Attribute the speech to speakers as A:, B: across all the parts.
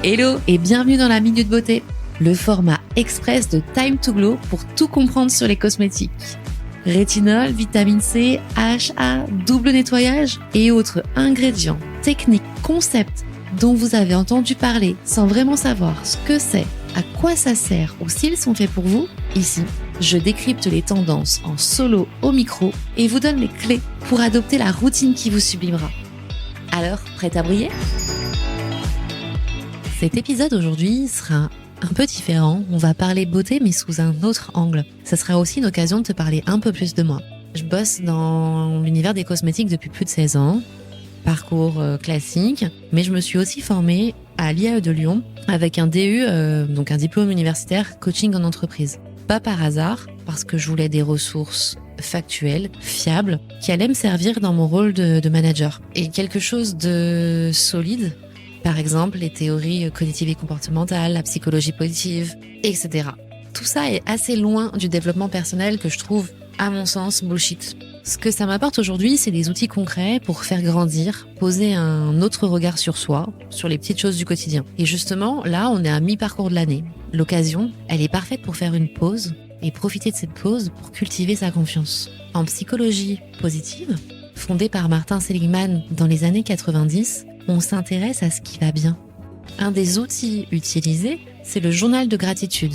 A: Hello et bienvenue dans la Minute Beauté, le format express de Time to Glow pour tout comprendre sur les cosmétiques. Rétinol, vitamine C, AHA, double nettoyage et autres ingrédients, techniques, concepts dont vous avez entendu parler sans vraiment savoir ce que c'est, à quoi ça sert ou s'ils sont faits pour vous. Ici, je décrypte les tendances en solo au micro et vous donne les clés pour adopter la routine qui vous sublimera. Alors, prête à briller ? Cet épisode aujourd'hui sera un peu différent. On va parler beauté mais sous un autre angle. Ça sera aussi une occasion de te parler un peu plus de moi. Je bosse dans l'univers des cosmétiques depuis plus de 16 ans. Parcours classique, mais je me suis aussi formée à l'IAE de Lyon avec un DU, donc un diplôme universitaire coaching en entreprise. Pas par hasard, parce que je voulais des ressources factuelles, fiables, qui allaient me servir dans mon rôle de manager. Et quelque chose de solide, par exemple les théories cognitives et comportementales, la psychologie positive, etc. Tout ça est assez loin du développement personnel que je trouve, à mon sens, bullshit. Ce que ça m'apporte aujourd'hui, c'est des outils concrets pour faire grandir, poser un autre regard sur soi, sur les petites choses du quotidien. Et justement, là, on est à mi-parcours de l'année. L'occasion, elle est parfaite pour faire une pause et profiter de cette pause pour cultiver sa confiance. En psychologie positive, fondée par Martin Seligman dans les années 90, on s'intéresse à ce qui va bien. Un des outils utilisés, c'est le journal de gratitude.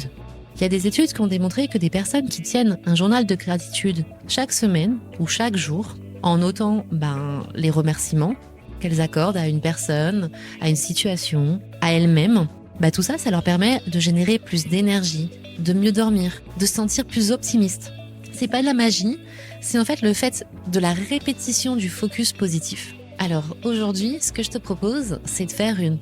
A: Il y a des études qui ont démontré que des personnes qui tiennent un journal de gratitude chaque semaine ou chaque jour, en notant les remerciements qu'elles accordent à une personne, à une situation, à elles-mêmes, tout ça, ça leur permet de générer plus d'énergie, de mieux dormir, de se sentir plus optimiste. C'est pas de la magie, c'est en fait le fait de la répétition du focus positif. Alors aujourd'hui, ce que je te propose, c'est de faire une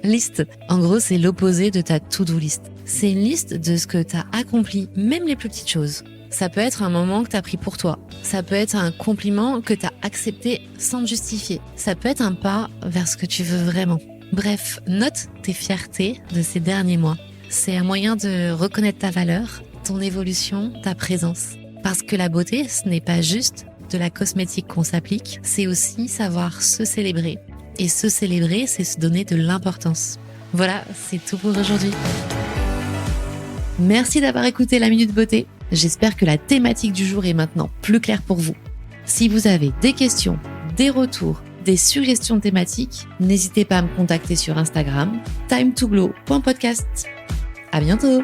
A: liste. En gros, c'est l'opposé de ta to-do list. C'est une liste de ce que tu as accompli, même les plus petites choses. Ça peut être un moment que tu as pris pour toi. Ça peut être un compliment que tu as accepté sans te justifier. Ça peut être un pas vers ce que tu veux vraiment. Bref, note tes fiertés de ces derniers mois. C'est un moyen de reconnaître ta valeur, ton évolution, ta présence. Parce que la beauté, ce n'est pas juste de la cosmétique qu'on s'applique, c'est aussi savoir se célébrer. Et se célébrer, c'est se donner de l'importance. Voilà, c'est tout pour aujourd'hui. Merci d'avoir écouté la Minute Beauté. J'espère que la thématique du jour est maintenant plus claire pour vous. Si vous avez des questions, des retours, des suggestions thématiques, n'hésitez pas à me contacter sur Instagram, timetoglow.podcast. À bientôt!